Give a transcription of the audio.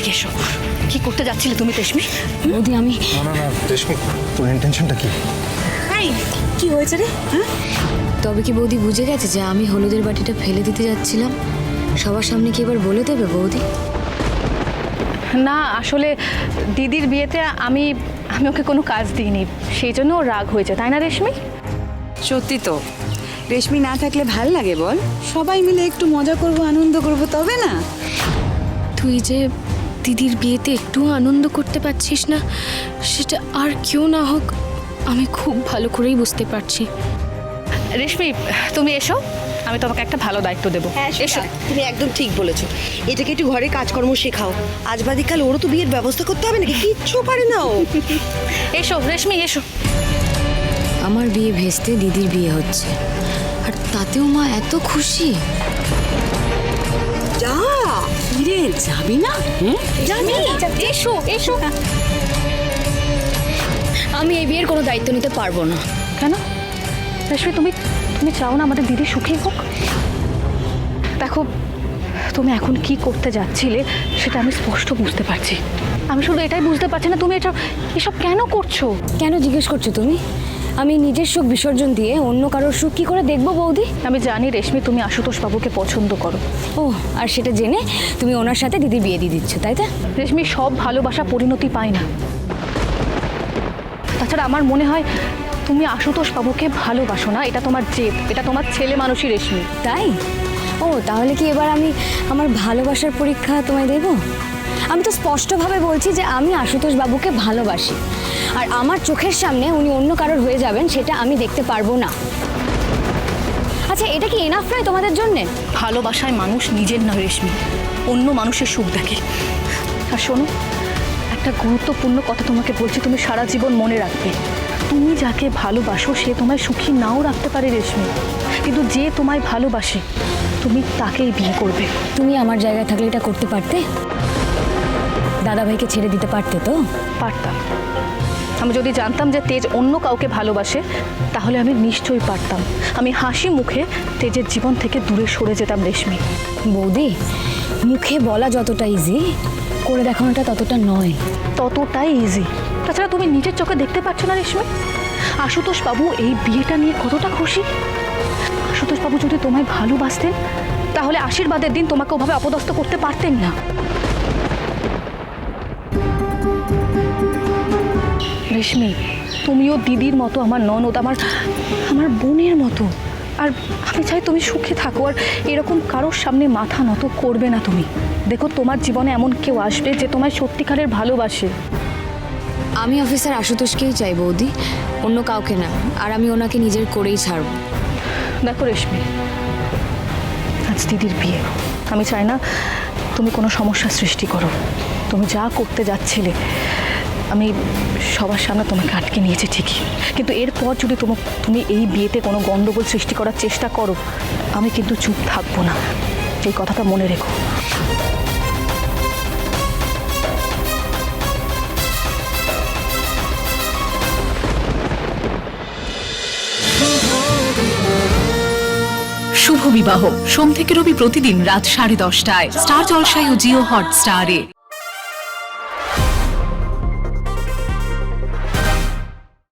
এদিকে এসো। কি করতে যাচ্ছিলে তুমি রেশমি? বৌদি আমি না না না রেশমি, তোর ইন্টেনশনটা কি? কি হয়েছে রে? তবে কি বৌদি বুঝে গেছে যে আমি হলুদের বাটিটা ফেলে দিতে যাচ্ছিলাম? সবার সামনে কি এবার বলে দেবে বৌদি? না আসলে দিদির বিয়েতে আমি ওকে কোনো কাজ দিইনি, সেই জন্য ওর রাগ হয়েছে, তাই না রেশমি? সত্যি তো, রেশমি না থাকলে ভাল লাগে বল? সবাই মিলে একটু মজা করব, আনন্দ করব, তবে না? তুই যে দিদির বিয়েতে একটু আনন্দ করতে পারছিস না, সেটা আর কেউ না হোক আমি খুব ভালো করেই বুঝতে পারছি। রেশমি তুমি এসো, আমি তোমাকে একটা ভালো দায়িত্ব দেবো। হ্যাঁ এসো। তুমি একদম ঠিক বলেছো। এটাকে একটু ঘরে কাজকর্ম শেখাও। আজ বাদিকাল ওরও তো বিয়ের ব্যবস্থা করতে হবে নাকি? কিচ্ছু পারে না ও। এসো রেশমি এসো। আমার বিয়ে ভেস্তে দিদির বিয়ে হচ্ছে, আর তাতেও মা এত খুশি। যা কিরে, যাবি না? জানি, এসো এসো। আমি এই বিয়ের কোনো দায়িত্ব নিতে পারবো না। কেন রেশমি, তুমি চাও না আমাদের দিদি সুখী হোক? দেখো, তুমি এখন কি করতে যাচ্ছিলে সেটা আমি স্পষ্ট বুঝতে পারছি। আমি শুধু এটাই বুঝতে পারছি না তুমি এসব কেন করছো। কেন জিজ্ঞেস করছো তুমি? আমি নিজের সুখ বিসর্জন দিয়ে অন্য কারোর সুখ কি করে দেখবো বৌদি? আমি জানি রেশমি তুমি আশুতোষ বাবুকে পছন্দ করো। ও, আর সেটা জেনে তুমি ওনার সাথে দিদি বিয়ে দিয়ে দিচ্ছ, তাই তো? রেশমি, সব ভালোবাসা পরিণতি পায় না। তাছাড়া আমার মনে হয় তুমি আশুতোষ বাবুকে ভালোবাসো না, এটা তোমার জেদ, এটা তোমার ছেলে মানুষই রেশমি। তাই? ও, তাহলে কি এবার আমি আমার ভালোবাসার পরীক্ষা তোমায় দেব? আমি তো স্পষ্টভাবে বলছি যে আমি আশুতোষ বাবুকে ভালোবাসি, আর আমার চোখের সামনে উনি অন্য কারোর হয়ে যাবেন সেটা আমি দেখতে পারবো না। আচ্ছা, এটা কি এনাফ নয় তোমাদের জন্যে? ভালোবাসায় মানুষ নিজের নয় রেশমি, অন্য মানুষের সুখ দেখে। আর শোনো, একটা গুরুত্বপূর্ণ কথা তোমাকে বলছি, তুমি সারা জীবন মনে রাখবে। তুমি যাকে ভালোবাসো সে তোমায় সুখী নাও রাখতে পারে রেশমি, কিন্তু যে তোমায় ভালোবাসে তুমি তাকেই বিয়ে করবে। তুমি আমার জায়গায় থাকলে এটা করতে পারতে? দাদাভাইকে ছেড়ে দিতে পারতে তো? পারতাম। আমি যদি জানতাম যে তেজ অন্য কাউকে ভালোবাসে তাহলে আমি নিশ্চয়ই পারতাম। আমি হাসি মুখে তেজের জীবন থেকে দূরে সরে যেতাম রেশমি। বৌদি, মুখে বলা যতটা ইজি, করে দেখানোটা ততটা নয়। ততটাই ইজি। তাছাড়া তুমি নিজের চোখে দেখতে পাচ্ছ না রেশমি, আশুতোষ বাবু এই বিয়েটা নিয়ে কতটা খুশি। আশুতোষ বাবু যদি তোমায় ভালোবাসতেন তাহলে আশীর্বাদের দিন তোমাকে ওভাবে অপদস্থ করতে পারতেন না। রেশমি, তুমিও দিদির মতো আমার ননদ, আমার বোনের মতো। আর আমি চাই তুমি সুখে থাকো, আর এরকম কারোর সামনে মাথা নত করবে না তুমি। দেখো, তোমার জীবনে এমন কেউ আসবে যে তোমায় সত্যিকারের ভালোবাসে। আমি অফিসার আশুতোষকেই চাই বৌদি, অন্য কাউকে না। আর আমি ওনাকে নিজের করেই ছাড়ব। দেখো রেশমি, আজ দিদির বিয়ে, আমি চাই না তুমি কোনো সমস্যার সৃষ্টি করো। তুমি যা করতে যাচ্ছিলে আমি সবার সামনে তোমাকে আটকে নিয়েছি ঠিকই, কিন্তু এরপর যদি তুমি এই বিয়েতে কোনো গণ্ডগোল সৃষ্টি করার চেষ্টা করো আমি কিন্তু চুপ থাকবো না, এই কথাটা মনে রেখো। শুভ বিবাহ সোম থেকে রবি প্রতিদিন রাত 10:30টায় স্টার জলসায় ও জিও হটস্টারে।